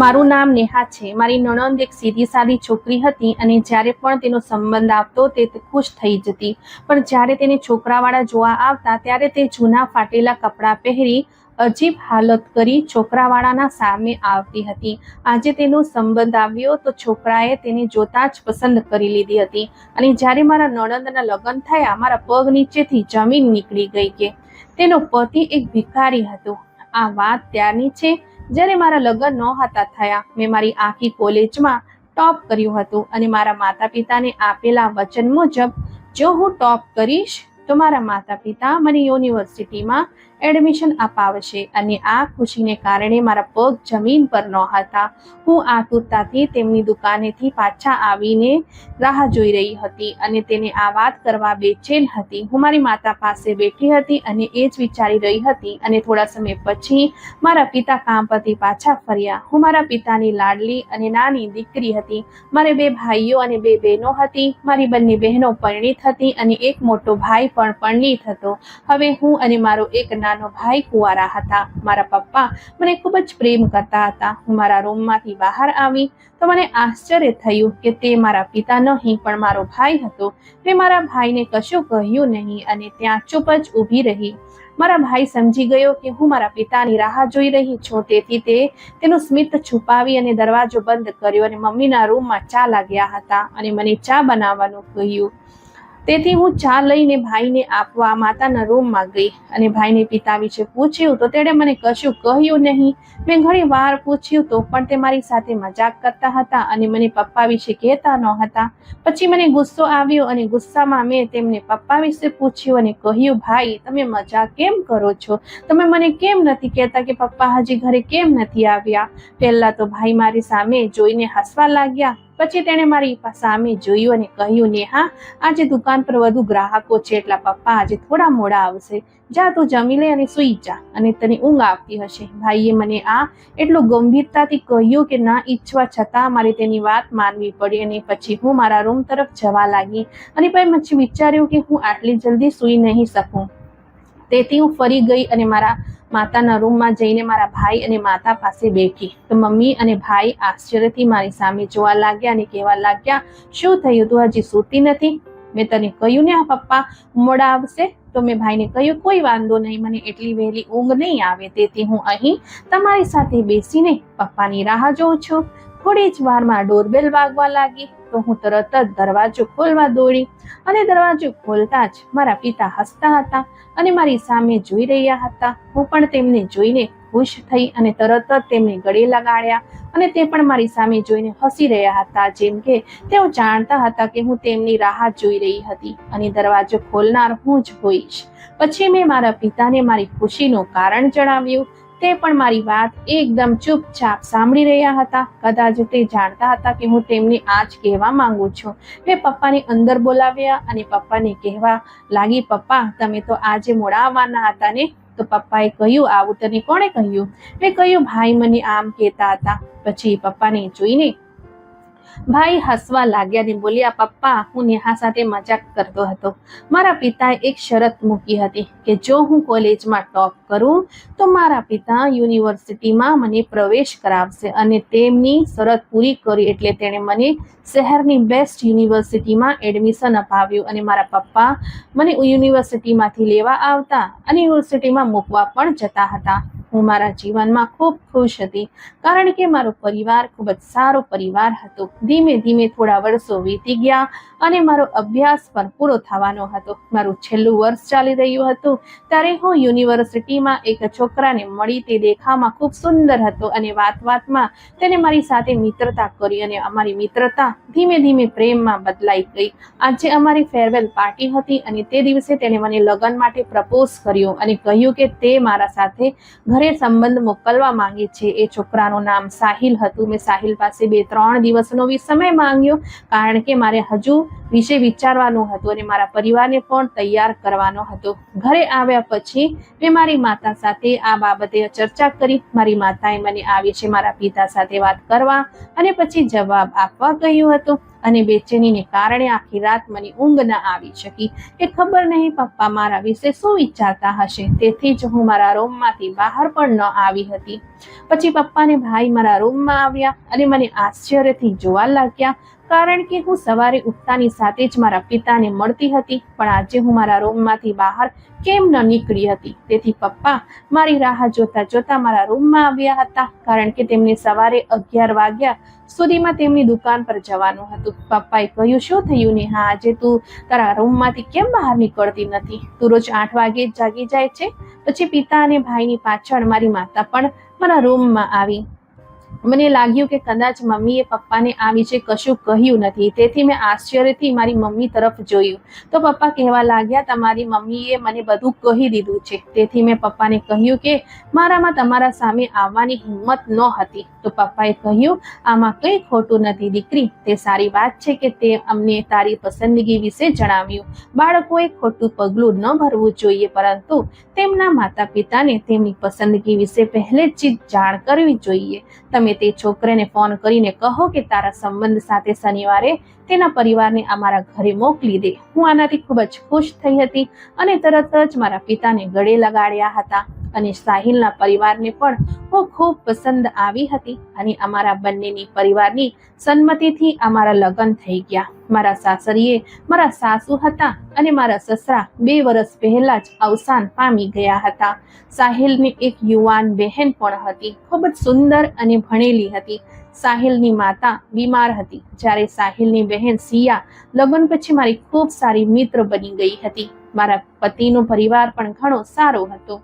મારું નામ નેહા છે। મારી નણંદ એક સીધી સાદી છોકરી હતી અને જ્યારે પણ તેનો સંબંધ આવતો તે ખુશ થઈ જતી, પણ જ્યારે તેને છોકરાવાળા જોવા આવતા ત્યારે તે જૂના ફાટેલા કપડાં પહેરી અજીબ હાલત કરી છોકરાવાળાના સામે આવતી હતી। આજે તેનો સંબંધ આવ્યો તો છોકરાએ તેને જોતા જ પસંદ કરી લીધી હતી અને જ્યારે મારા નણંદના લગ્ન થયા મારા પગ નીચેથી જમીન નીકળી ગઈ કે તેનો પતિ એક ભિખારી હતો। આ વાત ત્યારની છે જ્યારે મારા લગ્ન નહોતા થયા। મેં મારી આખી કોલેજમાં ટોપ કર્યું હતું અને મારા માતા પિતાને આપેલા વચન મુજબ જો હું ટોપ કરીશ તો મારા માતા પિતા મને યુનિવર્સિટીમાં એડમિશન અપાવશે અને આ ખુશીને કારણે મારા પગ જમીન પર નહોતા। હું આતુરતાથી તેમની દુકાનેથી પાછા આવીને રાહ જોઈ રહી હતી અને તેને આ વાત કરવા બેચેન હતી। હું મારી માતા પાસે બેઠી હતી અને એ જ વિચારી રહી હતી અને થોડા સમય પછી મારા પિતા કામ પરથી પાછા ફર્યા। હું મારા પિતાની લાડલી અને નાની દીકરી હતી। મારે 2 ભાઈઓ અને 2 બહેનો હતી। મારી બંને બહેનો પરિણીત હતી અને એક મોટો ભાઈ પણ પરિણીત હતો। હવે હું અને મારો એક નાનો ભાઈ કુંવારા હતા। મારા પપ્પા મને ખૂબ જ પ્રેમ કરતા હતા। હું મારા રૂમમાંથી બહાર આવી તો મને આશ્ચર્ય થયું કે તે મારા પિતા નહીં પણ મારો ભાઈ હતો। મેં મારા ભાઈને કશું કહ્યું નહીં અને ત્યાં ચૂપ જ ઊભી રહી। મારા ભાઈ સમજી ગયો કે હું મારા પિતાની રાહ જોઈ રહી છું, તેથી તે તેનું સ્મિત છુપાવી અને દરવાજો બંધ કર્યો અને મમ્મીના રૂમમાં ચા લાગ્યા હતા અને મને ચા બનાવવાનું કહ્યું। તેથી હું ચા લઈને ભાઈને આપવા માતાના રૂમમાં ગઈ અને ભાઈને પિતા વિશે પૂછ્યું તો તેણે મને કશું કહ્યું નહીં। મેં ઘણી વાર પૂછ્યું તો પણ તે મારી સાથે મજાક કરતા હતા અને મને પપ્પા વિશે કહેતા નહોતા। પછી મને ગુસ્સો આવ્યો અને ગુસ્સામાં મેં તેમને પપ્પા વિશે પૂછ્યું અને કહ્યું, ભાઈ તમે મજાક કેમ કરો છો? તમે મને કેમ નથી કહેતા કે પપ્પા હજી ઘરે કેમ નથી આવ્યા? પહેલા તો ભાઈ મારી સામે જોઈને હસવા લાગ્યા, પછી તેણે મારી સામે જોયું અને કહ્યું, નેહા આજે દુકાન પર વધુ ગ્રાહકો છે એટલા પપ્પા આજે થોડા મોડા આવશે। જા તું જમી લે અને સૂઈ જા અને તને ઊંઘ આવતી હશે। ભાઈએ મને આ એટલું ગંભીરતાથી કહ્યું કે ના ઈચ્છવા છતાં મારે તેની વાત માનવી પડી અને પછી હું મારા રૂમ તરફ જવા લાગી અને પછી વિચાર્યું કે હું આટલી જલ્દી સૂઈ નહીં શકું। તેથી હું ફરી ગઈ અને મારા માતાના રૂમમાં જઈને મારા ભાઈ અને માતા પાસે બેઠી તો મમ્મી અને ભાઈ આશ્ચર્યથી મારી સામે જોવા લાગ્યા અને કહેવા લાગ્યા, શું થયું? તું હજી સૂતી નથી? મેં તને કહ્યું ને આ પપ્પા મોડા આવશે? તો મેં ભાઈને કહ્યું, કોઈ વાંધો નહીં, મને એટલી વહેલી ઊંઘ નહીં આવે, તેથી હું અહીં તમારી સાથે બેસીને પપ્પાની રાહ જોઉં છું। થોડી જ વારમાં ડોરબેલ વાગવા લાગી તો હું તરત જ દરવાજો ખોલવા દોડી અને દરવાજો ખોલતા જ મારા પિતા હસતા હતા અને મારી સામે જોઈ રહ્યા હતા। હું પણ તેમને જોઈને ખુશ થઈ અને તરત જ તેમને ગળે લગાડ્યા અને તે પણ મારી સામે જોઈને હસી રહ્યા હતા, જેમ કે તેઓ જાણતા હતા કે હું તેમની રાહ જોઈ રહી હતી અને દરવાજો ખોલનાર હું જ હોઈશ। પછી મેં મારા પિતાને મારી ખુશીનું કારણ જણાવ્યું। તે પણ મારી વાત એકદમ ચૂપચાપ સાંભળી રહ્યા હતા। કદાચ તે જાણતા હતા કે હું તેમને આજ કહેવા માંગુ છું। મેં પપ્પાને અંદર બોલાવ્યા અને પપ્પાને કહેવા લાગી, પપ્પા તમે તો આજે મોડા આવવાના હતા ને? તો પપ્પાએ કહ્યું, આવું તને કોણે કહ્યું? મેં કહ્યું, ભાઈ મને આમ કહેતા હતા। પછી પપ્પાને જોઈને ભાઈ હસવા લાગ્યા ને બોલ્યા, પપ્પા હું નેહા સાથે મજાક કરતો હતો। મારા પિતાએ એક શરત મૂકી હતી કે જો હું કોલેજમાં ટોપ કરું તો મારા પિતા યુનિવર્સિટીમાં મને પ્રવેશ કરાવશે અને તેમની શરત પૂરી કરી એટલે તેણે મને શહેરની બેસ્ટ યુનિવર્સિટીમાં એડમિશન અપાવ્યું અને મારા પપ્પા મને યુનિવર્સિટીમાંથી લેવા આવતા અને યુનિવર્સિટીમાં મૂકવા પણ જતા હતા। હું મારા જીવનમાં ખૂબ ખુશ હતી કારણ કે મારો પરિવાર ખૂબ જ સારો પરિવાર હતો। ધીમે ધીમે થોડા વર્ષો વીતી ગયા અને મારો અભ્યાસ પણ પૂરો થવાનો હતો। મારું છેલ્લું વર્ષ ચાલી રહ્યું હતું ત્યારે હું યુનિવર્સિટીમાં એક છોકરાને મળી। તે દેખાવમાં ખૂબ સુંદર હતો અને વાતમાં તેને મારી સાથે મિત્રતા કરી અને અમારી મિત્રતા ધીમે ધીમે પ્રેમમાં બદલાઈ ગઈ। આજે અમારી ફેરવેલ પાર્ટી હતી અને તે દિવસે તેણે મને લગ્ન માટે પ્રપોઝ કર્યો અને કહ્યું કે તે મારા સાથે ઘરે સંબંધ મોકલવા માંગે છે। એ છોકરાનું નામ સાહિલ હતું। મેં સાહિલ પાસે 2-3 દિવસનો સમય માંગ્યો કારણ કે મારે હજુ વિશે વિચારવાનું હતું અને મારા પરિવારને પણ તૈયાર કરવાનો હતો। ઘરે આવ્યા પછી મેં મારી માતા સાથે આ બાબતે ચર્ચા કરી। મારી માતાએ મને આ વિશે મારા પિતા સાથે વાત કરવા અને પછી જવાબ આપવા કહ્યું હતું। અને બેચેનીને કારણે આખી રાત મને ઊંઘ ન આવી શકી. એ ખબર નહીં પપ્પા મારા વિશે શું વિચારતા હશે, તેથી જ હું મારા રૂમમાંથી બહાર પણ ન આવી હતી. પછી પપ્પા ને ભાઈ મારા રૂમમાં આવ્યા અને મને આશ્ચર્યથી જોવા લાગ્યા, કારણ કે હું સવારે ઉઠતાની સાથે જ મારા પિતાને મળતી હતી, પણ આજે હું મારા રૂમમાંથી બહાર કેમ ન નીકળી હતી. તેથી પપ્પા મારી રાહ જોતા જોતા મારા રૂમમાં આવ્યા હતા, કારણ કે તેમને સવારે 11 વાગ્યા સુધીમાં તેમની દુકાન પર જવાનું હતું. પપ્પાએ કહ્યું, શું થયું નેહા, આજે તું તારા રૂમમાંથી કેમ બહાર નીકળતી નથી? તું રોજ 8 વાગે જ જાગી જાય છે. પછી પિતા અને ભાઈની પાછળ મારી માતા પણ મારા રૂમમાં આવી. મને લાગ્યું કે કદાચ મમ્મીએ પપ્પાને આ વિશે કશું કહ્યું નથી, તેથી મેં આશ્ચર્યથી મારી મમ્મી તરફ જોયું તો પપ્પા કહેવા લાગ્યા, તમારી મમ્મીએ મને બધું કહી દીધું છે. તેથી મેં પપ્પાને કહ્યું કે મારામાં તમારા સામે આવવાની હિંમત નહોતી. તો પપ્પાએ કહ્યું, આમાં કંઈ ખોટું નથી દીકરી, તે સારી વાત છે કે તે અમને તારી પસંદગી વિશે જણાવ્યું. બાળકોએ ખોટું પગલું ન ભરવું જોઈએ, પરંતુ તેમના માતા પિતાને તેમની પસંદગી વિશે પહેલેથી જ જાણ કરવી જોઈએ. તમે તે છોકરાને ફોન કરીને કહો કે તારા સંબંધ સાથે શનિવારે તેના પરિવારને અમારા ઘરે મોકલી દે. હું આનાથી ખૂબ જ ખુશ થઈ હતી અને તરત જ મારા પિતાને ગળે લગાડ્યા હતા. અને સાહિલના પરિવારને પણ હું ખૂબ પસંદ આવી હતી અને અમારા બંનેની પરિવારની સંમતિથી અમારા લગ્ન થઈ ગયા. મારા સાસરીએ મારા સાસુ હતા અને મારા સસરા 2 વર્ષ પહેલા જ અવસાન પામી ગયા હતા. સાહિલની એક યુવાન બહેન પણ હતી, ખૂબ જ સુંદર અને ભણેલી હતી. સાહિલની માતા બીમાર હતી, જ્યારે સાહિલની બહેન સિયા લગ્ન પછી મારી ખૂબ સારી મિત્ર બની ગઈ હતી. મારા પતિનો પરિવાર પણ ઘણો સારો હતો.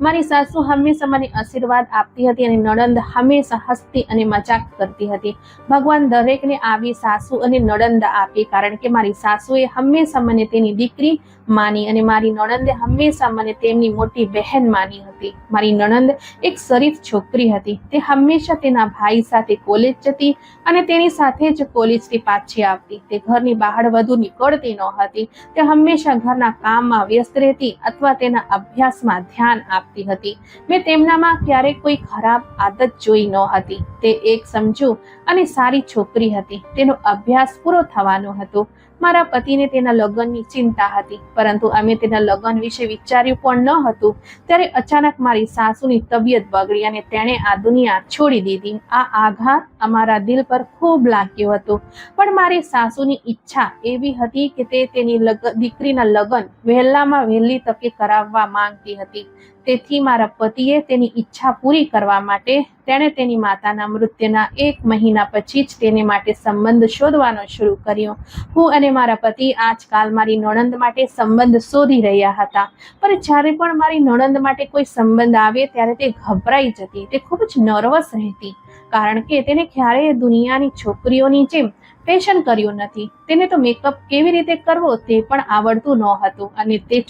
મારી સાસુ હંમેશા મને આશીર્વાદ આપતી હતી અને નણંદ હંમેશા હસતી અને મજાક કરતી હતી. ભગવાન દરેકને આવી સાસુ અને નણંદ આપે, કારણ કે મારી સાસુએ હંમેશા મને તેની દીકરી માની અને મારી નણંદે હંમેશા મને તેમની મોટી બહેન માની હતી. મારી નણંદ એક શરીફ છોકરી હતી. તે હંમેશા તેના ભાઈ સાથે કોલેજ જતી અને તેની સાથે જ કોલેજથી પાછી આવતી. તે ઘરની બહાર વધુ નીકળતી ન હતી. તે હંમેશા ઘરના કામમાં વ્યસ્ત રહેતી અથવા તેના અભ્યાસમાં ધ્યાન આપતી હતી. મેં તેમનામાં ક્યારેય કોઈ ખરાબ આદત જોઈ ન હતી. તે એક સમજુ અને સારી છોકરી હતી. તેનો અભ્યાસ પૂરો થવાનો હતો. મારા પતિને તેના લગ્નની ચિંતા હતી, પરંતુ અમે તેના લગ્ન વિશે વિચાર્યું પણ ન હતું. ત્યારે અચાનક મારી સાસુની તબિયત બગડી અને તેણે આ દુનિયા છોડી દીધી. આ આઘાત અમારા દિલ પર ખૂબ લાગ્યો હતો, પણ મારી સાસુની ઈચ્છા એવી હતી કે તે તેની દીકરીના લગ્ન વહેલામાં વહેલી તકે કરાવવા માંગતી હતી. તેથી મારા પતિએ તેની ઈચ્છા પૂરી કરવા માટે તેણે તેની માતાના મૃત્યુના 1 મહિના પછી જ તેને માટે સંબંધ શોધવાનો શરૂ કર્યો. હું અને મારા પતિ આજકાલ મારી નણંદ માટે સંબંધ શોધી રહ્યા હતા, પણ જ્યારે પણ મારી નણંદ માટે કોઈ સંબંધ આવે ત્યારે તે ગભરાઈ જતી. તે ખૂબ જ નર્વસ રહેતી, કારણ કે તેને ક્યારેય દુનિયાની છોકરીઓની જેમ ફેશન કર્યું નથી. તેને તો મેકઅપ કેવી રીતે કરવો તે પણ આવડતું ન હતું અને તે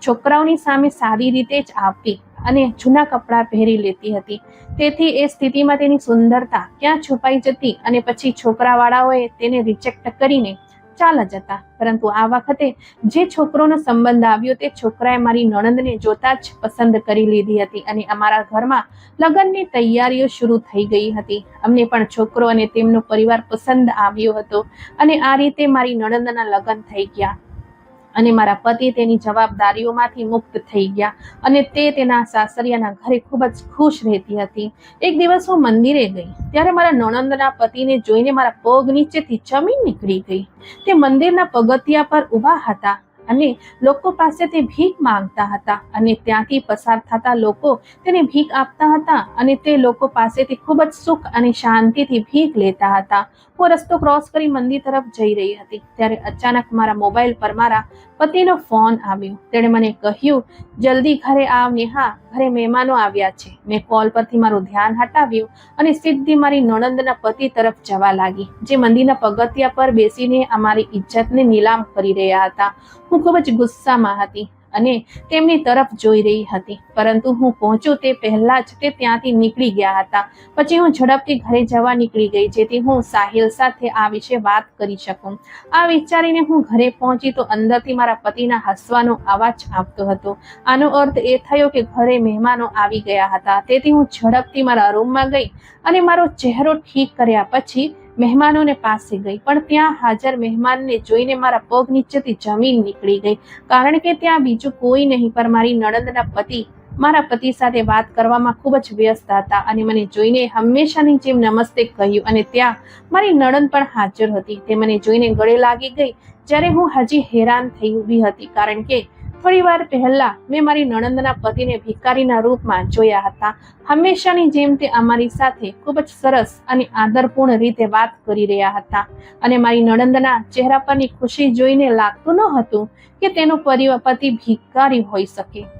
છોકરાઓની સામે સારી રીતે જ આવતી અને જૂના કપડાં પહેરી લેતી હતી. તેથી એ સ્થિતિમાં તેની સુંદરતા ક્યાં છુપાઈ જતી અને પછી છોકરાવાળાઓએ તેને રિજેક્ટ કરીને ચાલ્યા જતા. પરંતુ આ વખતે જે છોકરોનો સંબંધ આવ્યો તે છોકરાએ મારી નણંદને જોતા જ પસંદ કરી લીધી હતી અને અમારા ઘરમાં લગ્નની તૈયારીઓ શરૂ થઈ ગઈ હતી. અમને પણ છોકરો અને તેમનો પરિવાર પસંદ આવ્યો હતો અને આ રીતે મારી નણંદના લગ્ન થઈ ગયા અને મારા પતિ તેની જવાબદારીઓમાંથી મુક્ત થઈ ગયા અને તે તેના સાસરિયાના ઘરે ખૂબ જ ખુશ રહેતી હતી. એક દિવસ હું મંદિરે ગઈ ત્યારે મારા નણંદના પતિને જોઈને મારા પગ નીચેથી જમીન નીકળી ગઈ. તે મંદિરના પગથિયા પર ઊભા હતા અને લોકો પાસે તે ભીખ માંગતા હતા અને ત્યાંથી પસાર થતા લોકો તેને ભીખ આપતા હતા અને તે લોકો પાસેથી ખૂબ જ સુખ અને શાંતિથી ભીખ લેતા હતા. હું રસ્તો ક્રોસ કરી મંદિર તરફ જઈ રહી હતી ત્યારે અચાનક મારા મોબાઈલ પર મારા પતિનો ફોન આવ્યો. તેણે મને કહ્યું, જલ્દી ઘરે આવ નેહા, ઘરે મહેમાનો આવ્યા છે. મેં કોલ પરથી મારું ધ્યાન હટાવ્યું અને સીધી મારી નણંદના પતિ તરફ જવા લાગી, જે મંદિરના પગથિયા પર બેસીને અમારી ઇજ્જતને નીલામ કરી રહ્યા હતા. હું ખૂબ જ ગુસ્સામાં હતી અને તેમની તરફ જોઈ રહી હતી, પરંતુ હું પહોંચું તે પહેલા જ તે ત્યાંથી નીકળી ગયા હતા. પછી હું ઝડપથી ઘરે જવા નીકળી ગઈ, જેથી હું સાહિલ સાથે આ વિશે વાત કરી શકું. આ વિચારીને હું ઘરે પહોંચી તો અંદરથી મારા પતિના હસવાનો અવાજ આવતો હતો. આનો અર્થ એ થયો કે ઘરે મહેમાનો આવી ગયા હતા. તેથી હું ઝડપથી મારા રૂમમાં ગઈ અને મારો ચહેરો ઠીક કર્યા પછી મહેમાનોને પાસે ગઈ, પણ ત્યાં હાજર મહેમાનને જોઈને મારા પગ નીચેથી જમીન નીકળી ગઈ, કારણ કે ત્યાં બીજું કોઈ નહીં પણ મારી નણંદના પતિ મારા પતિ સાથે વાત કરવામાં ખૂબ જ વ્યસ્ત હતા અને મને જોઈને હંમેશાની જેમ નમસ્તે કહ્યું અને ત્યાં મારી નણંદ પણ હાજર હતી. તે મને જોઈને ગળે લાગી ગઈ. જ્યારે હું હજી હેરાન થઈ ઊભી હતી, કારણ કે થોડી વાર પહેલા મેં મારી નણંદના પતિને ભિખારીના રૂપમાં જોયા હતા. હંમેશાની જેમ તે અમારી સાથે ખૂબ જ સરસ અને આદરપૂર્ણ રીતે વાત કરી રહ્યા હતા અને મારી નણંદના ચહેરા પરની ખુશી જોઈને લાગતું ન હતું કે તેનો પતિ ભિખારી હોઈ શકે.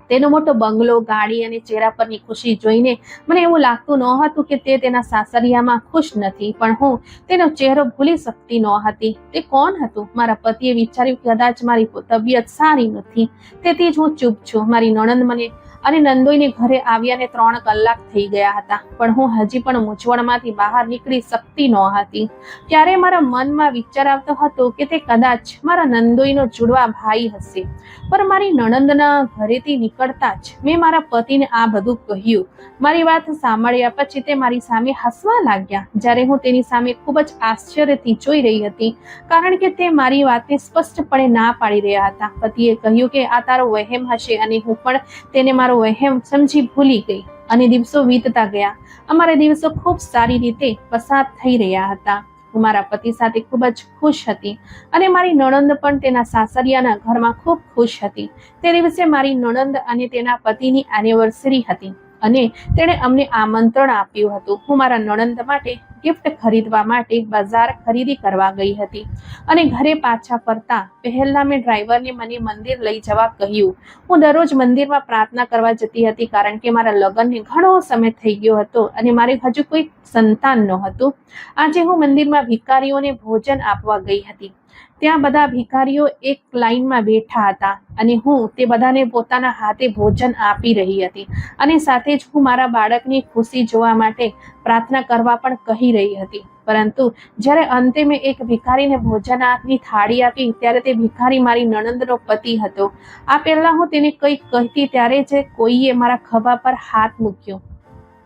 તેનો મોટો બંગલો, ગાડી અને ચહેરા પરની ખુશી જોઈને મને એવું લાગતું ન હતું કે તે તેના સાસરિયામાં ખુશ નથી, પણ હું તેનો ચહેરો ભૂલી શકતી ન હતી. તે કોણ હતું? મારા પતિએ વિચાર્યું કે કદાચ મારી તબિયત સારી નથી, તેથી જ હું ચૂપ છું. મારી નણંદ મને અને નંદોઈને ઘરે આવ્યાને 3 કલાક થઈ ગયા હતા, પણ હું હજી પણ મૂંઝવણમાંથી બહાર નીકળી શકતી ન હતી. ત્યારે મારા મનમાં વિચાર આવતો હતો કે તે કદાચ મારા નંદોઈનો જુડવા ભાઈ હશે. પણ મારી નણંદના ઘરેથી નીકળતા જ મેં મારા પતિને આ બધું કહ્યું. મારી વાત સાંભળ્યા પછી તે મારી સામે હસવા લાગ્યા. જ્યારે હું તેની સામે ખૂબ જ આશ્ચર્યથી જોઈ રહી હતી, કારણ કે તે મારી વાતને સ્પષ્ટપણે ના પાડી રહ્યા હતા. પતિએ કહ્યું કે આ તારો વહેમ હશે અને હું પણ તેને મારો વહેમ સમજી ભૂલી ગઈ અને દિવસો વીતતા ગયા. અમારા દિવસો ખૂબ સારી રીતે પસાર થઈ રહ્યા હતા. હું મારા પતિ સાથે ખૂબ જ ખુશ હતી અને મારી નણંદ પણ તેના સાસરિયાના ઘરમાં ખૂબ ખુશ હતી. તે દિવસે મારી નણંદ અને તેના પતિની એનિવર્સરી હતી અને તેણે અમને આમંત્રણ આપ્યું હતું. હું મારા નણંદ માટે ગિફ્ટ ખરીદવા માટે બજાર ખરીદી કરવા ગઈ હતી અને ઘરે પાછા ફરતા પહેલા મેં ડ્રાઈવરને મને મંદિર લઈ જવા કહ્યું. હું દરરોજ મંદિરમાં પ્રાર્થના કરવા જતી હતી, કારણ કે મારા લગ્નને ઘણો સમય થઈ ગયો હતો અને મારે હજુ કોઈ સંતાન નહોતું. આજે હું મંદિરમાં ભિખારીઓને ભોજન આપવા ગઈ હતી. ત્યાં બધા ભિખારીઓ એક લાઈનમાં બેઠા હતા અને હું તે બધાને પોતાના હાથે ભોજન આપી રહી હતી અને સાથે જ હું મારા બાળકની ખુશી જોવા માટે પ્રાર્થના કરવા પણ કહી રહી હતી. પરંતુ જ્યારે અંતે મેં એક ભિખારીને ભોજનની થાળી આપી, ત્યારે તે ભિખારી મારી નણંદનો પતિ હતો. આ પહેલા હું તેને કંઈક કહેતી ત્યારે જ કોઈએ મારા ખભા પર હાથ મૂક્યો.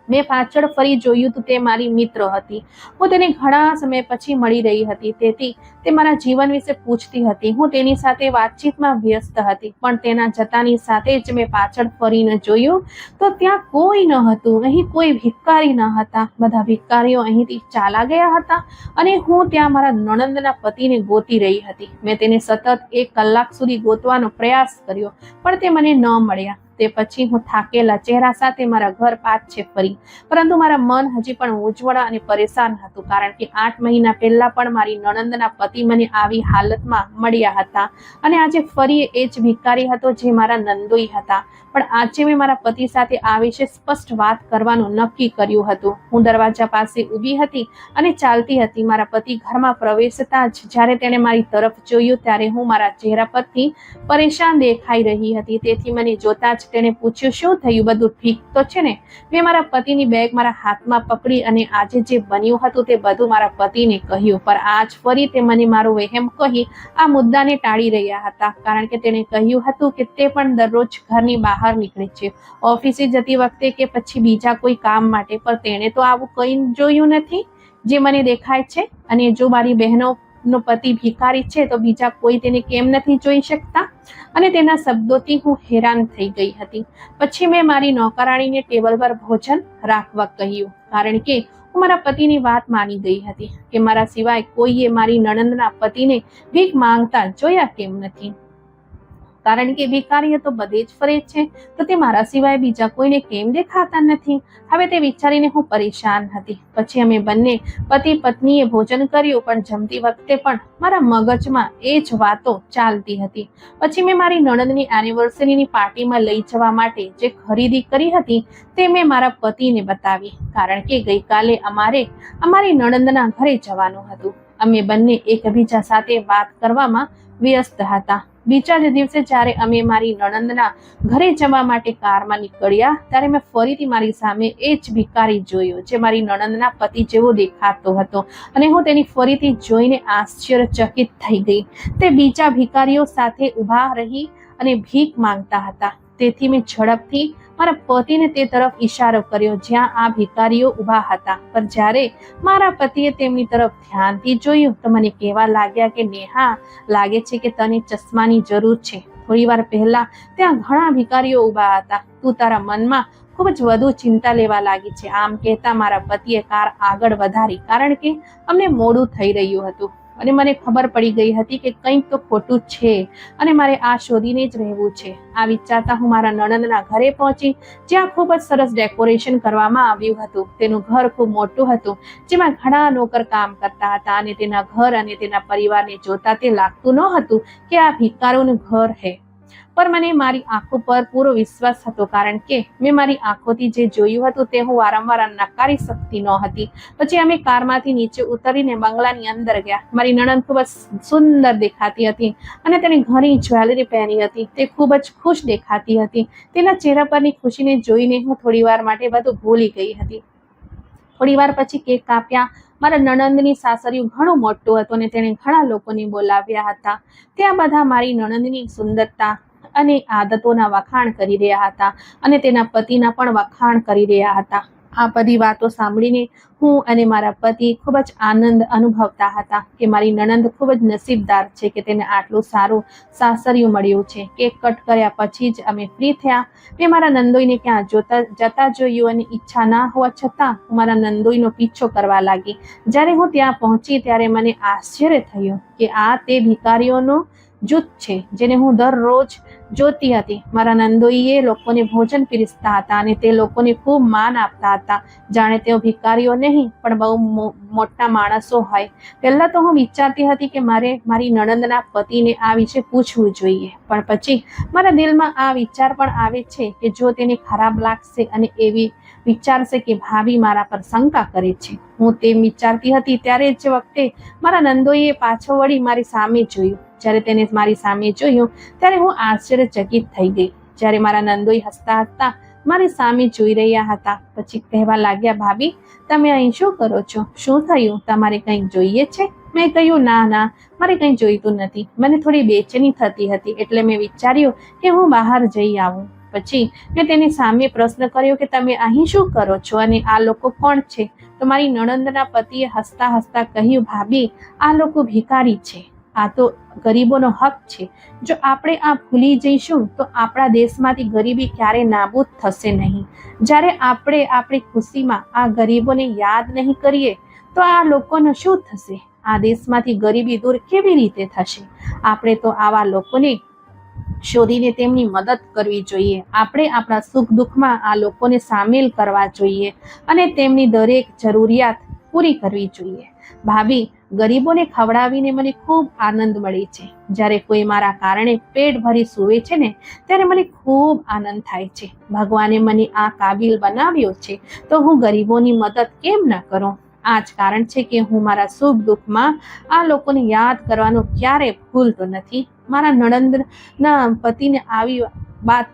મેં પાછળ ફરી જોયું તો તે મારી મિત્ર હતી. હું તેને ઘણા સમય પછી મળી રહી હતી, તેથી તે મારા જીવન વિશે પૂછતી હતી. હું તેની સાથે વાતચીતમાં વ્યસ્ત હતી, પણ તેના જતાની સાથે જ મેં પાછળ ફરીને જોયું તો ત્યાં કોઈ ન હતું. અહીં કોઈ ભિખારી ન હતા. બધા ભિખારીઓ અહીંથી ચાલા ગયા હતા અને હું ત્યાં મારા નણંદના પતિને ગોતી રહી હતી. મેં તેને સતત 1 કલાક સુધી ગોતવાનો પ્રયાસ કર્યો, પણ તે મને ન મળ્યા. તે પછી હું થાકેલા ચહેરા સાથે મારા ઘર પાછે ફરી, પરંતુ મારા મન હજી પણ મૂંઝવણ અને પરેશાન હતું, કારણ કે 8 મહિના પહેલા પણ મારી નણંદના પતિ મને આવી હાલતમાં મળ્યા હતા અને આજે ફરી એ જ ભિખારી હતો જે મારા નંદોઈ હતા. પણ આજે મેં મારા પતિ સાથે આ વિશે સ્પષ્ટ વાત કરવાનું નક્કી કર્યું હતું. હું દરવાજા પાસે ઊભી હતી અને ચાલતી હતી. મારા પતિ ઘરમાં પ્રવેશતા જ જ્યારે તેણે મારી તરફ જોયું, ત્યારે હું મારા ચહેરા પરથી પરેશાન દેખાઈ રહી હતી. તેથી મને જોતા જ તેણે પૂછ્યું, શું થયું? બધું ઠીક તો છે ને? મેં મારા પતિની બેગ મારા હાથમાં પકડી અને આજે જે બન્યું હતું તે બધું મારા પતિને કહ્યું. પણ આજ ફરી તે મને મારો વહેમ કહી આ મુદ્દાને ટાળી રહ્યા હતા, કારણ કે તેણે કહ્યું હતું કે તે પણ દરરોજ ઘરની બહાર નીકળે છે, ઓફિસે જતી વખતે કે પછી બીજા કોઈ કામ માટે. પણ તેણે તો આવું કંઈ જોયું નથી જે મને દેખાય છે. અને જો મારી બહેનો નો પતિ ભિખારી છે તો બીજા કોઈ તેને કેમ નથી જોઈ શકતા? અને તેના શબ્દોથી હું હેરાન થઈ ગઈ હતી. પછી મેં મારી નોકરાણીને ટેબલ પર ભોજન રાખવા કહ્યું, કારણ કે હું મારા પતિની વાત માની ગઈ હતી કે મારા સિવાય કોઈએ મારી નણંદના પતિને ભીખ માંગતા જોયા કેમ નથી. કારણ કે ભિખારીઓ તો બધે જ ફરે છે, તો તે મારા સિવાય બીજા કોઈને કેમ દેખાતા નથી? હવે તે વિચારીને હું પરેશાન હતી. પછી અમે બંને પતિ પત્નીએ ભોજન કર્યું, પણ જમતી વખતે પણ મારા મગજમાં એ જ વાતો ચાલતી હતી. પછી મેં મારી નણંદની એનિવર્સરીની પાર્ટીમાં લઈ જવા માટે જે ખરીદી કરી હતી તે મેં મારા પતિને બતાવી, કારણ કે ગઈકાલે અમારે અમારી નણંદના ઘરે જવાનું હતું. અમે બંને એકબીજા સાથે વાત કરવામાં વ્યસ્ત હતા. બીજા જ દિવસે જ્યારે અમે મારી નણંદના ઘરે જવા માટે કારમાં નીકળ્યા, ત્યારે મેં ફરીથી મારી સામે એ જ ભિખારી જોયો જે મારી નણંદના પતિ જેવો દેખાતો હતો અને હું તેની ફરીથી જોઈને આશ્ચર્યચકિત થઈ ગઈ. તે બીજા ભિખારીઓ સાથે ઊભા રહી અને ભીખ માંગતા હતા. તેથી મેં ઝડપથી મારા પતિને તે તરફ ઈશારો કર્યો જ્યાં આ ભિખારીઓ ઊભા હતા. પણ જ્યારે મારા પતિએ તેમની તરફ ધ્યાનથી જોયું તો મને કહેવા લાગ્યા કે નેહા, લાગે છે કે તને ચશ્માની જરૂર છે. થોડી વાર પહેલા ત્યાં ઘણા ભિખારીઓ ઊભા હતા. તું તારા મનમાં ખૂબ જ વધુ ચિંતા લેવા લાગી છે. આમ કહેતા મારા પતિએ કાર આગળ વધારી, કારણ કે અમને મોડું થઈ રહ્યું હતું અને મને ખબર પડી ગઈ હતી કે કંઈક તો ખોટું છે અને મારે આ શોધીને જ રહેવું છે. આ વિચારતા હું મારા નણંદના ઘરે પહોંચી, જ્યાં ખૂબ જ સરસ ડેકોરેશન કરવામાં આવ્યું હતું. તેનું ઘર ખૂબ મોટું હતું, જેમાં ઘણા નોકર કામ કરતા હતા અને તેના ઘર અને તેના પરિવારને જોતા તે લાગતું ન હતું કે આ ભિખારીઓનું ઘર છે. પર મને મારી આંખો પર પૂરો વિશ્વાસ હતો, કારણ કે મેં મારી આંખોથી જે જોયું હતું તે હું વારંવાર નકારી શકતી ન હતી. પછી અમે કારમાંથી નીચે ઉતરીને બંગલાની અંદર ગયા. મારી નણંદ ખૂબ જ સુંદર દેખાતી હતી અને તેણે ઘણી જ્વેલરી પહેરી હતી. તે ખૂબ જ ખુશ દેખાતી હતી. તેના ચહેરા પરની ખુશીને જોઈને હું થોડી વાર માટે બધું ભૂલી ગઈ હતી. થોડી વાર પછી કેક કાપ્યા. મારા નણંદની સાસરિયું ઘણું મોટું હતું અને તેણે ઘણા લોકોને બોલાવ્યા હતા. ત્યાં બધા મારી નણંદની સુંદરતા અને આદતોના વખાણ કરી રહ્યા હતા અને તેના પતિના પણ વખાણ કરી રહ્યા હતા. આ બધી વાતો સાંભળીને હું અને મારા પતિ ખૂબ જ આનંદ અનુભવતા હતા કે મારી નણંદ ખૂબ જ નસીબદાર છે કે તેને આટલું સારું સાસરિયું મળ્યું છે. કેક કટ કર્યા પછી જ અમે ફ્રી થયા. મેં મારા નંદોઈને ક્યાં જતા જોયું અને ઈચ્છા ના હોવા છતાં હું મારા નંદોઈનો પીછો કરવા લાગી. જ્યારે હું ત્યાં પહોંચી ત્યારે મને આશ્ચર્ય થયું કે આ તે ભિખારીઓનો જૂથ છે જેને હું દરરોજ જોતી હતી. મારા નંદોઈએ લોકોને ભોજન પીરસતા હતા અને તે લોકોને ખૂબ માન આપતા હતા, જાણે તેઓ ભિખારીઓ નહીં પણ બહુ મોટા માણસો હોય. પહેલા તો હું વિચારતી હતી કે મારે મારી નણંદના પતિને આ વિશે પૂછવું જોઈએ, પણ પછી મારા દિલમાં આ વિચાર પણ આવે છે કે જો તેને ખરાબ લાગશે અને એવી વિચારશે કે ભાભી મારા પર શંકા કરે છે. હું તેમ વિચારતી હતી ત્યારે જ વખતે મારા નંદોઈએ પાછો વળી મારી સામે જોયું. જ્યારે તેને મારી સામે જોયું ત્યારે હું આશ્ચર્યચકિત થઈ ગઈ. જ્યારે મારા નંદોઈ હસતા હસતા મારી સામે જોઈ રહ્યા હતા. પછી કહેવા લાગ્યા, ભાભી તમે અહીં શું કરો છો? શું થયું? તમારે કંઈક જોઈએ છે? મેં કહ્યું, ના, મારે કંઈ જોઈતું નથી. મને થોડી બેચેની થતી હતી એટલે મેં વિચાર્યું કે હું બહાર જઈ આવું. પછી મેં તેની સામે પ્રશ્ન કર્યો કે તમે અહીં શું કરો છો અને આ લોકો કોણ છે? તો મારી નણંદના પતિએ હસતા હસતા કહ્યું, ભાભી આ લોકો ભિખારી છે. આ તો ગરીબોનો હક છે. જો આપણે આ ભૂલી જઈશું તો આપણા દેશમાંથી ગરીબી ક્યારે નાબૂદ થશે નહીં. જ્યારે આપણે આપણી ખુશીમાં આ ગરીબોને યાદ નહીં કરીએ તો આ લોકોને શું થશે? આ દેશમાંથી ગરીબી દૂર કેવી રીતે થશે? આપણે તો આવા લોકોને શોધીને તેમની મદદ કરવી જોઈએ. આપણે આપણા સુખ દુઃખમાં આ લોકોને સામેલ કરવા જોઈએ અને તેમની દરેક જરૂરિયાત પૂરી કરવી જોઈએ. ભાભી, ગરીબોને ખવડાવીને મને ખૂબ આનંદ મળે છે. જ્યારે કોઈ મારા કારણે પેટ ભરી સૂવે છે ને ત્યારે મને ખૂબ આનંદ થાય છે. ભગવાને મને આ કાબિલ બનાવ્યો છે તો હું ગરીબોની મદદ કેમ ન કરું? આ જ કારણ છે કે હું મારા સુખ દુઃખમાં આ લોકોને યાદ કરવાનું ક્યારેય ભૂલતો નથી. મારા નણંદના પતિને આવી વાત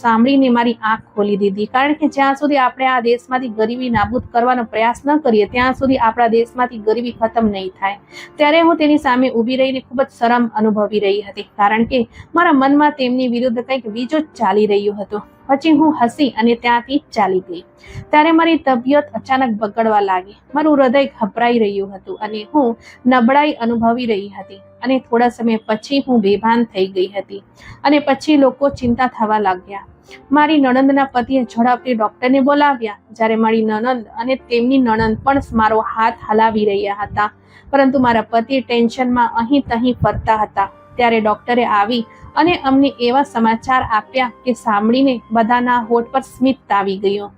સાંભળીને મારી આંખ ખોલી દીધી, કારણ કે જ્યાં સુધી આપણે આ દેશમાંથી ગરીબી નાબૂદ કરવાનો પ્રયાસ ન કરીએ ત્યાં સુધી આપણા દેશમાંથી ગરીબી ખતમ નહીં થાય. ત્યારે હું તેની સામે ઊભી રહીને ખૂબ જ શરમ અનુભવી રહી હતી, કારણ કે મારા મનમાં તેમની વિરુદ્ધ કંઈક બીજું જ ચાલી રહ્યું હતું. પછી હું હસી અને ત્યાંથી ચાલી ગઈ. ત્યારે મારી તબિયત અચાનક બગડવા લાગી. મારું હૃદય ઘબરાઈ રહ્યું હતું અને હું નબળાઈ અનુભવી રહી હતી અને થોડા સમય પછી હું બેભાન થઈ ગઈ હતી અને પછી લોકો ચિંતા થવા લાગ્યા. મારી નણંદના પતિએ ઝડપથી ડોક્ટરને બોલાવ્યા. જ્યારે મારી નણંદ અને તેમની નણંદ પણ મારો હાથ હલાવી રહ્યા હતા, પરંતુ મારા પતિ ટેન્શનમાં અહીં તહીં ફરતા હતા. ત્યારે ડોક્ટરે આવી અને અમને એવા સમાચાર આપ્યા કે સાંભળીને બધાના હોઠ પર સ્મિત આવી ગયું.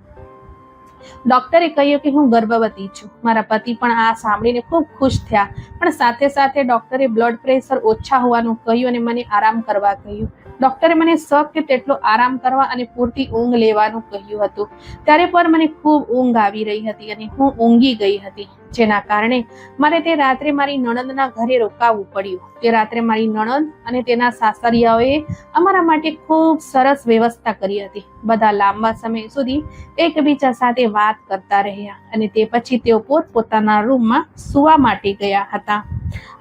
ડોક્ટરે કહ્યું કે હું ગર્ભવતી છું. મારા પતિ પણ આ સાંભળીને ખૂબ ખુશ થયા, પણ સાથે સાથે ડોક્ટરે બ્લડ પ્રેશર ઓછા હોવાનું કહ્યું અને મને આરામ કરવા કહ્યું. ડોક્ટરે મને શક્ય તેટલો આરામ કરવા અને પૂરતી ઊંઘ લેવાનું કહ્યું હતું. ત્યારે પણ મને ખૂબ ઊંઘ આવી રહી હતી અને હું ઊંઘી ગઈ હતી, જેના કારણે મારે તે રાત્રે મારી નણંદના ઘરે રોકાવું પડ્યું. તે રાત્રે મારી નણંદ અને તેના સાસરિયાઓએ અમારા માટે ખૂબ સરસ વ્યવસ્થા કરી હતી. બધા લાંબા સમય સુધી એકબીજા સાથે વાત કરતા રહ્યા અને તે પછી તેઓ પોતપોતાના રૂમમાં સૂવા માટે ગયા હતા.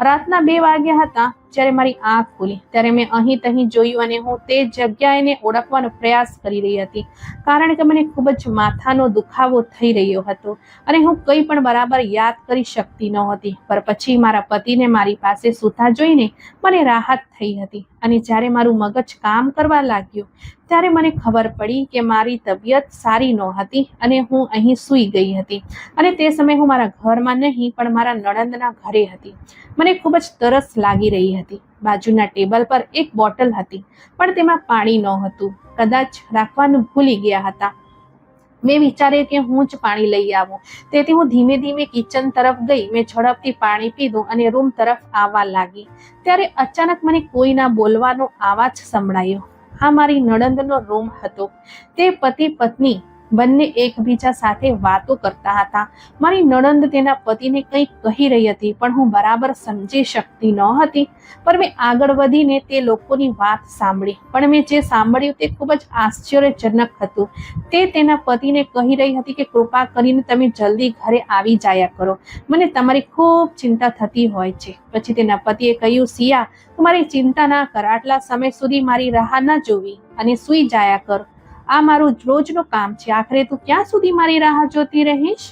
રાતના 2 વાગ્યા હતા જ્યારે મારી આંખ ખુલી ત્યારે મેં અહીં તહીં જોયું અને હું તે જગ્યાએને ઓળખવાનો પ્રયાસ કરી રહી હતી, કારણ કે મને ખૂબ જ માથાનો દુખાવો થઈ રહ્યો હતો અને હું કંઈ પણ બરાબર યાદ કરી શકતી નહોતી. પર પછી મારા પતિને મારી પાસે સૂતા જોઈને મને રાહત થઈ હતી અને જ્યારે મારું મગજ કામ કરવા લાગ્યું ત્યારે મને ખબર પડી કે મારી તબિયત સારી નહોતી અને હું અહીં સૂઈ ગઈ હતી. અને તે સમયે હું મારા ઘરમાં નહીં પણ મારા નણંદના ઘરે હતી. મને ખૂબ જ તરસ લાગી રહી હતી. બાજુના ટેબલ પર એક બોટલ હતી પણ તેમાં પાણી નહોતું. કદાચ રાખવાનું ભૂલી ગયા હતા. મેં વિચાર્યું કે હું જ પાણી લઈ આવું, તેથી હું ધીમે ધીમે કિચન તરફ ગઈ. મેં ઝડપથી પાણી પીધું અને રૂમ તરફ આવવા લાગી ત્યારે અચાનક મને કોઈના બોલવાનો અવાજ સંભળાયો. આ મારી નણંદનો રૂમ હતો. તે પતિ પત્ની બંને એકબીજા સાથે વાતો કરતા હતા. મારી નણંદ તેના પતિને કંઈક કહી રહી હતી પણ હું બરાબર સમજી શકતી નહોતી. પર મેં આગળ વધીને તે લોકોની વાત સાંભળી. પણ મેં જે સાંભળ્યું તે ખૂબ જ આશ્ચર્યજનક હતું. તે તેના પતિને કહી રહી હતી કે કૃપા કરીને તમે જલ્દી ઘરે આવી જાયા કરો, મને તમારી ખૂબ ચિંતા થતી હોય છે. પછી તેના પતિએ કહ્યું, સિયા, તું મારી ચિંતા ના કર, આટલા સમય સુધી મારી રાહ ન જોવી અને સૂઈ જાયા કર. આ મારું રોજનું કામ છે. આખરે તું ક્યાં સુધી મારી રાહ જોતી રહીશ?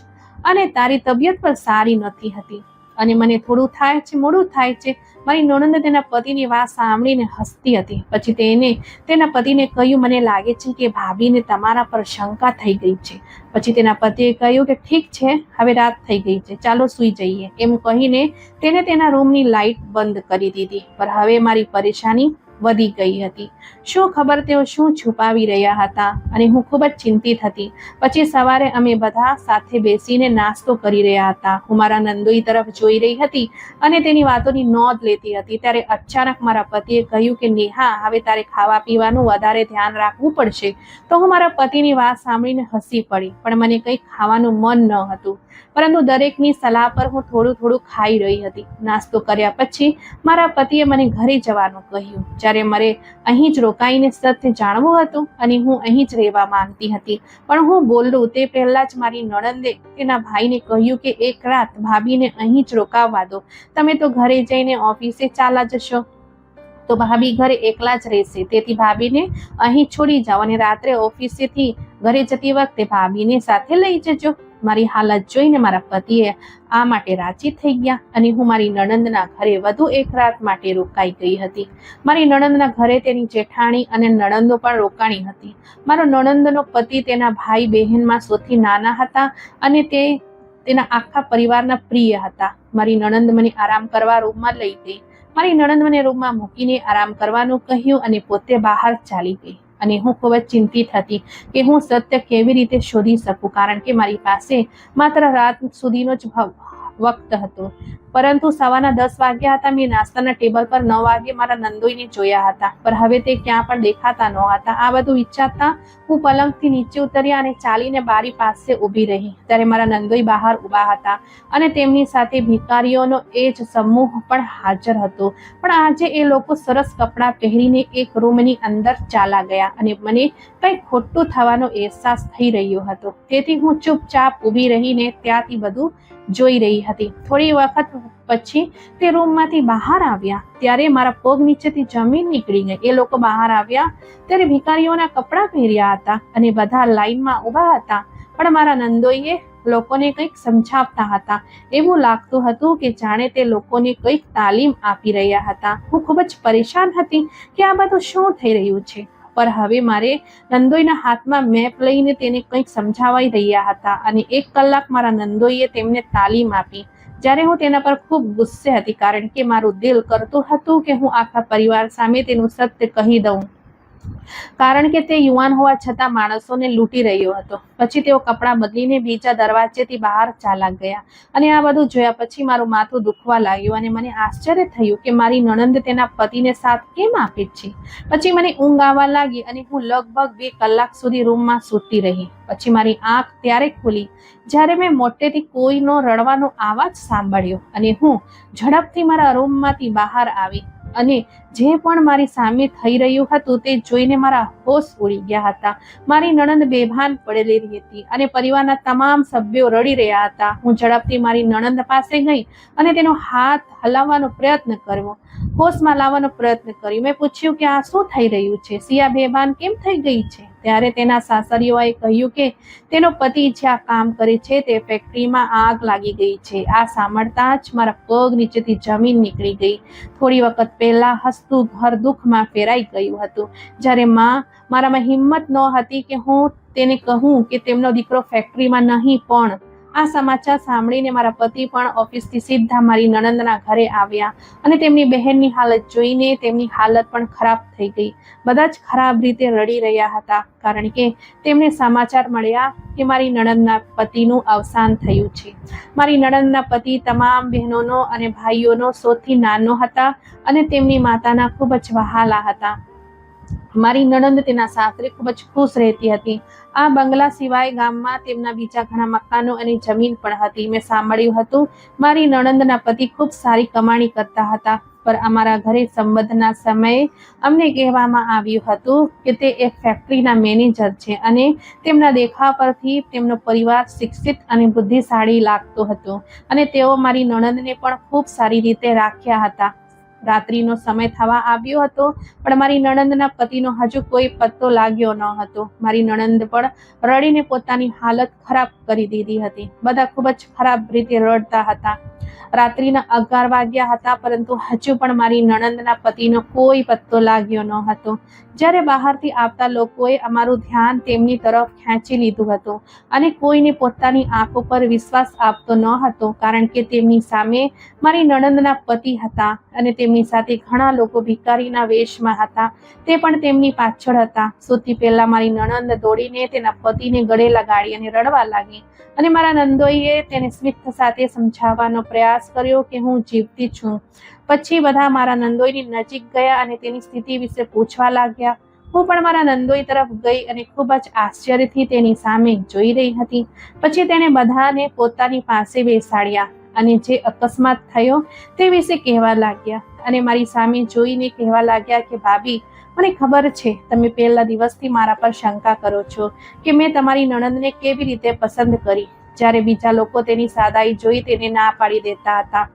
અને તારી તબિયત પણ સારી નથી હતી અને મને થોડું થાય છે, મોડું થાય છે. મારી નણંદ તેના પતિની વાત સાંભળીને હસતી હતી. પછી તેને તેના પતિને કહ્યું, મને લાગે છે કે ભાભીને તમારા પર શંકા થઈ ગઈ છે. પછી તેના પતિએ કહ્યું કે ઠીક છે, હવે રાત થઈ ગઈ છે, ચાલો સૂઈ જઈએ. એમ કહીને તેને તેના રૂમની લાઇટ બંધ કરી દીધી. પર હવે મારી પરેશાની વધી ગઈ હતી. શું ખબર તેઓ શું છુપાવી રહ્યા હતા અને હું ખૂબ જ ચિંતિત હતી. પછી સવારે અમે બધા સાથે બેસીને નાસ્તો કરી રહ્યા હતા. હું મારા નંદોઈ તરફ જોઈ રહી હતી અને તેની વાતોની નોંધ લેતી હતી ત્યારે અચાનક મારા પતિએ કહ્યું કે નેહા, હવે તારે ખાવા પીવાનું વધારે ધ્યાન રાખવું પડશે. તો હું મારા પતિની વાત સાંભળીને હસી પડી. પણ મને કંઈ ખાવાનું મન ન હતું, પરંતુ દરેકની સલાહ પર હું થોડું થોડું ખાઈ રહી હતી. નાસ્તો કર્યા પછી મારા પતિએ મને ઘરે જવાનું કહ્યું. જ્યારે મારે અહીં જ રોકાઈને સત્ય જાણવું હતું અને હું અહીં જ રહેવા માંગતી હતી. પણ હું બોલું તે પહેલા જ મારી નણંદે તેના ભાઈને કહ્યું કે એક રાત ભાભીને અહીં જ રોકાવા દો, તમે તો ઘરે જઈને ઓફિસે ચાલા જશો તો ભાભી ઘરે એકલા જ રહેશે, તેથી ભાભીને અહીં છોડી જાઓ અને રાત્રે ઓફિસેથી ઘરે જતી વખતે ભાભીને સાથે લઈ જજો. મારી હાલત જોઈને મારા પતિએ આ માટે રાજી થઈ ગયા અને હું મારી નણંદના ઘરે વધુ એક રાત માટે રોકાઈ ગઈ હતી. મારી નણંદના ઘરે તેની જેઠાણી અને નણંદો પણ રોકાણી હતી. મારો નણંદનો પતિ તેના ભાઈ બહેનમાં સૌથી નાના હતા અને તે તેના આખા પરિવારના પ્રિય હતા. મારી નણંદ મને આરામ કરવા રૂમમાં લઈ ગઈ. મારી નણંદ મને રૂમમાં મૂકીને આરામ કરવાનું કહ્યું અને પોતે બહાર ચાલી ગઈ. અને હું ખૂબ જ ચિંતિત હતી કે હું સત્ય કેવી રીતે શોધી શકું, કારણ કે મારી પાસે માત્ર રાત સુધીનો જ વખત હતો. પરંતુ સવારના 10 વાગ્યા હતા. મેં નાસ્તાના ટેબલ પર 9 વાગે મારા નંદોઈને જોયા હતા, પણ હવે તે ક્યાં પણ દેખાતા નહોતા. આ બધું વિચારતા હું પલંગથી નીચે ઉતર્યા અને ચાલીને બારી પાસે ઊભી રહી. ત્યારે મારા નંદોઈ બહાર ઊભા હતા અને તેમની સાથે ભિખારીઓનો એ જ સમૂહ પણ હાજર હતો. પણ આજે એ લોકો સરસ કપડાં પહેરીને એક રૂમની અંદર ચાલા ગયા અને મને કંઈ ખોટું થવાનો અહેસાસ થઈ રહ્યો હતો. તેથી હું ચૂપચાપ ઊભી રહીને ત્યાંથી બધું જોઈ રહી હતી. થોડી વખત પછી તે રૂમમાંથી બહાર આવ્યા ત્યારે મારા પગ નીચેથી જમીન નીકળી ગઈ. એ લોકો બહાર આવ્યા ત્યારે ભિખારીઓના કપડાં પહેર્યા હતા અને બધા લાઈનમાં ઊભા હતા. પણ મારા નંદોઈએ લોકોને કંઈક સમજાવતા હતા. એવું લાગતું હતું કે જાણે તે લોકોને કંઈક તાલીમ આપી રહ્યા હતા. હું ખૂબ જ પરેશાન હતી કે આ બધું શું થઈ રહ્યું છે. પર હવે મારે નંદોઈના હાથમાં મેપ લઈને તેને કંઈક સમજાવાઈ રહ્યા હતા અને 1 કલાક મારા નંદોઈએ તેમને તાલીમ આપી. જ્યારે હું તેના પર ખૂબ ગુસ્સે હતી, કારણ કે મારું દિલ કરતું હતું કે હું આખા પરિવાર સામે તેનું સત્ય કહી દઉં, કારણ કે તે યુવાન હોવા છતાં માણસોને લૂંટી રહ્યો હતો. પછી તેઓ કપડાં બદલીને બીજા દરવાજેથી બહાર ચાલા ગયા અને આ બધું જોયા પછી મારું માથું દુખવા લાગ્યું અને મને આશ્ચર્ય થયું કે મારી નણંદ તેના પતિને સાથ કેમ આપે છે. પછી મને ઊંઘ આવવા લાગી અને હું લગભગ 2 કલાક સુધી રૂમમાં સૂતી રહી. પછી મારી આંખ ત્યારે ખુલી જ્યારે મેં મોટેથી કોઈનો રડવાનો અવાજ સાંભળ્યો અને હું ઝડપથી મારા રૂમમાંથી બહાર આવી. અને જે પણ મારી સામે થઈ રહ્યું હતું તે જોઈને મારા હોશ ઉડી ગયા હતા. મારી નણંદ બેભાન પડેલી હતી અને પરિવારના તમામ સભ્યો રડી રહ્યા હતા. હું ઝડપથી મારી નણંદ પાસે ગઈ અને તેનો હાથ હલાવવાનો પ્રયત્ન કર્યો, હોશમાં લાવવાનો પ્રયત્ન કર્યો. મેં પૂછ્યું કે આ શું થઈ રહ્યું છે? સિયા બેભાન કેમ થઈ ગઈ છે? ત્યારે તેના સાસરીઓએ કહ્યું કે તેનો પતિ જ્યાં કામ કરે છે તે ફેક્ટરીમાં આગ લાગી ગઈ છે. આ સાંભળતા જ મારા પગ નીચેથી જમીન નીકળી ગઈ. થોડી વખત પહેલા હસતું ઘર દુઃખમાં ફેરાઈ ગયું હતું. જ્યારે મારામાં હિંમત ન હતી કે હું તેને કહું કે તેમનો દીકરો ફેક્ટરીમાં નહીં. પણ આ સમાચાર સાંભળીને મારા પતિ પણ ઓફિસથી સીધા મારી નણંદના ઘરે આવ્યા અને તેમની બહેનની હાલત જોઈને તેમની હાલત પણ ખરાબ થઈ ગઈ. બધા જ ખરાબ રીતે રડી રહ્યા હતા, કારણ કે તેમને સમાચાર મળ્યા કે મારી નણંદના પતિનું અવસાન થયું છે. મારી નણંદના પતિ તમામ બહેનોનો અને ભાઈઓનો સૌથી નાનો હતા અને તેમની માતાના ખૂબ જ વહાલા હતા. મારી નણંદ તેના સાસરે ખૂબ જ ખુશ રહેતી હતી. આ બંગલા સિવાય ગામમાં તેમના બીજા ઘણા મકાનો અને જમીન પણ હતી. મેં સાંભળ્યું હતું મારી નણંદના પતિ ખૂબ સારી કમાણી કરતા હતા, પર અમારા ઘરે સંબંધના સમયે અમને કહેવામાં આવ્યું હતું કે તે એક ફેક્ટરીના મેનેજર છે અને તેમના દેખાવ પરથી તેમનો પરિવાર શિક્ષિત અને બુદ્ધિશાળી લાગતો હતો અને તેઓ મારી નણંદને પણ ખૂબ સારી રીતે રાખ્યા હતા. રાત્રિનો સમય થવા આવ્યો હતો, પણ મારી નણંદના પતિનો હજુ કોઈ પત્તો લાગ્યો ન હતો. મારી નણંદ પણ રડીને પોતાની હાલત ખરાબ કરી દીધી હતી. બધા ખૂબ જ ખરાબ રીતે રડતા હતા. રાત્રિના 11 વાગ્યા હતા, પરંતુ હજુ પણ મારી નણંદના પતિનો કોઈ પત્તો લાગ્યો ન હતો. જ્યારે બહારથી આવતા લોકોએ અમારું ધ્યાન તેમની તરફ ખેંચી લીધું હતું અને કોઈને પોતાની આંખો પર વિશ્વાસ આપતો ન હતો, કારણ કે તેમની સામે મારી નણંદના પતિ હતા અને તેમની સાથે ઘણા લોકો ભિખારીના વેશમાં હતા. તે પણ તેમની પાછળ હતા. સૌથી પહેલા મારી નણંદ દોડીને તેના પતિને ગળે લગાડી અને રડવા લાગી અને મારા નંદોઈએ તેને સ્મિત સાથે સમજાવવાનો પ્રયાસ કર્યો કે હું જીવતી છું. પછી બધા મારા નંદોઈની નજીક ગયા અને તેની સ્થિતિ વિશે પૂછવા લાગ્યા. હું પણ મારા નંદોઈ તરફ ગઈ અને ખૂબ જ આશ્ચર્યથી તેની સામે જોઈ રહી હતી. પછી તેણે બધાને પોતાની પાસે બેસાડ્યા અને જે અકસ્માત થયો તે વિશે કહેવા લાગ્યા અને મારી સામે જોઈને કહેવા લાગ્યા કે ભાભી, મને ખબર છે તમે પહેલા દિવસથી મારા પર શંકા કરો છો કે મેં તમારી નણંદને કેવી રીતે પસંદ કરી. જ્યારે બીજા લોકો તેની સાદાઈ જોઈ તેને ના પાડી દેતા હતા,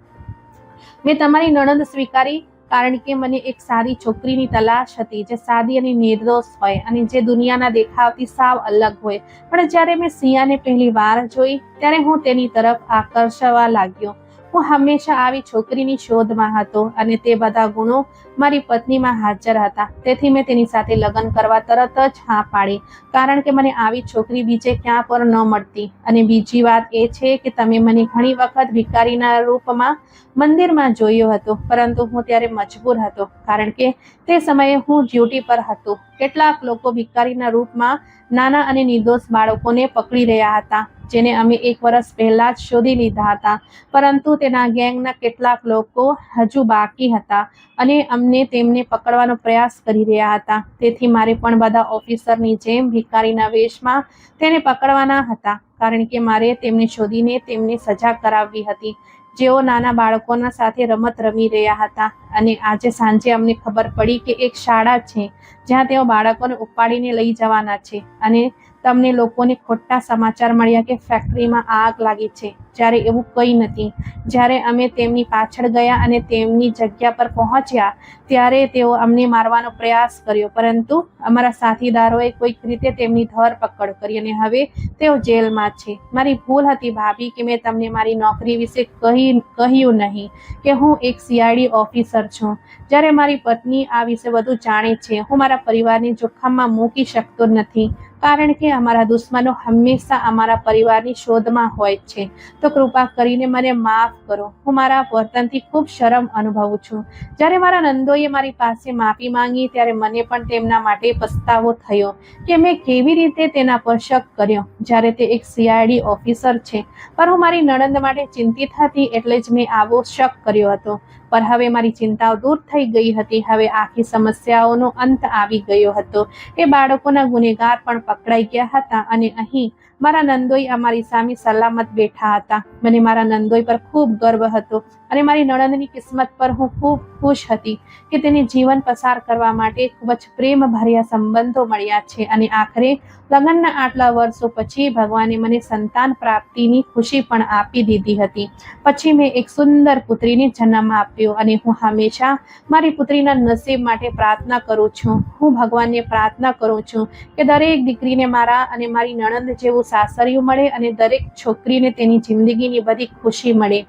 મેં તમારી નણંદ સ્વીકારી કારણ કે મને એક સારી છોકરીની તલાશ હતી, જે સાદી અને નિર્દોષ હોય અને જે દુનિયાના દેખાવથી સાવ અલગ હોય. પણ જ્યારે મેં સિયાને પહેલી વાર જોઈ ત્યારે હું તેની તરફ આકર્ષવા લાગ્યો. હું હંમેશા આવી છોકરીની શોધમાં હતો અને તે બધા ગુણો મારી પત્નીમાં હાજર હતા. તેથી મેં તેની સાથે લગ્ન કરવા તરત જ હા પાડી, કારણ કે મને આવી છોકરી બીજે ક્યાં પર ન મળતી. અને બીજી વાત એ છે કે તમે મને ઘણી વખત ભિખારીના રૂપમાં મંદિરમાં જોયો હતો, પરંતુ હું ત્યારે મજબૂર હતો, કારણ કે તે સમયે હું ડ્યુટી પર હતો. કેટલાક લોકો ભિખારીના રૂપમાં નાના અને નિર્દોષ બાળકોને પકડી રહ્યા હતા, જેને અમે 1 વર્ષ પહેલા જ શોધી લીધા હતા, પરંતુ તેના ગેંગના કેટલાક લોકો હજુ બાકી હતા અને અમને તેમને પકડવાનો પ્રયાસ કરી રહ્યા હતા. તેથી મારે પણ બધા ઓફિસરની જેમ ભિખારીના વેશમાં તેને પકડવાના હતા, કારણ કે મારે તેમને શોધીને તેમને સજા કરાવવી હતી, જેઓ નાના બાળકોના સાથે રમત રમી રહ્યા હતા. અને આજે સાંજે અમને ખબર પડી કે એક શાળા છે જ્યાં તેઓ બાળકોને ઉપાડીને લઈ જવાના છે અને તમને લોકોને ખોટા સમાચાર મળ્યા કે ફેક્ટરીમાં આગ લાગી છે, જ્યારે એવું કંઈ નથી. જ્યારે અમે તેમની પાછળ ગયા અને તેમની જગ્યા પર પહોંચ્યા ત્યારે તેઓ અમને મારવાનો પ્રયાસ કર્યો, પરંતુ અમારા સાથીદારોએ કોઈક રીતે તેમની ધરપકડ કરી અને હવે તેઓ જેલમાં છે. મારી ભૂલ હતી ભાભી કે મેં તમને મારી નોકરી વિશે કહ્યું નહીં કે હું એક CID ઓફિસર છું. જ્યારે મારી પત્ની આ વિશે વધુ જાણે છે, હું મારા પરિવારને જોખમમાં મૂકી શકતો નથી, કારણ કે અમારા દુશ્મનો હંમેશા અમારા પરિવારની શોધમાં હોય છે. તો કૃપા કરીને મને માફ કરો. હું મારા વર્તનથી ખૂબ શરમ અનુભવું છું. જ્યારે મારા નંદોએ મારી પાસે માફી માંગી ત્યારે મને પણ તેમના માટે પસ્તાવો થયો કે મેં કેવી રીતે તેના પર શક કર્યો, જ્યારે તે એક CID ઓફિસર છે. પર હું મારી નણંદ માટે ચિંતિત હતી, એટલે જ મેં આવો શક કર્યો હતો. પણ હવે મારી ચિંતાઓ દૂર થઈ ગઈ હતી. હવે આખી સમસ્યાઓનો અંત આવી ગયો હતો. એ બાળકોના ગુનેગાર પણ પકડાઈ ગયા હતા અને અહીં મારા નંદોઈ અમારી સામે સલામત બેઠા હતા. મને મારા નંદોઈ પર ખૂબ ગર્વ હતો અને મારી નણંદની કિસ્મત પર હું ખૂબ ખુશ હતી કે તેને જીવન પસાર કરવા માટે ખૂબ જ પ્રેમભર્યા સંબંધો મળ્યા છે. અને આખરે લગ્નના આટલા વર્ષો પછી ભગવાને મને સંતાન પ્રાપ્તિની ખુશી પણ આપી દીધી હતી. પછી મેં એક સુંદર પુત્રીને જન્મ આપ્યો અને હું હંમેશા મારી પુત્રીના નસીબ માટે પ્રાર્થના કરું છું. હું ભગવાનને પ્રાર્થના કરું છું કે દરેક દીકરીને મારા અને મારી નણંદ જેવું સાસરિયું મળે અને દરેક છોકરીને તેની જિંદગીની બધી ખુશી મળે.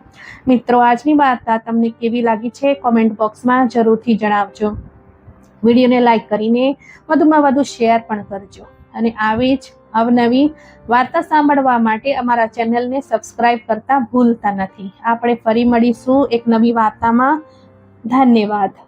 મિત્રો, આજની વાર્તા તમને કેવી લાગી છે કોમેન્ટ બોક્સમાં જરૂરથી જણાવજો. વિડીયોને લાઈક કરીને વધુમાં વધુ શેર પણ કરજો અને આવી જ અવનવી વાર્તા સાંભળવા માટે અમારા ચેનલને સબસ્ક્રાઇબ કરતા ભૂલતા નથી. આપણે ફરી મળીશું એક નવી વાર્તામાં. ધન્યવાદ.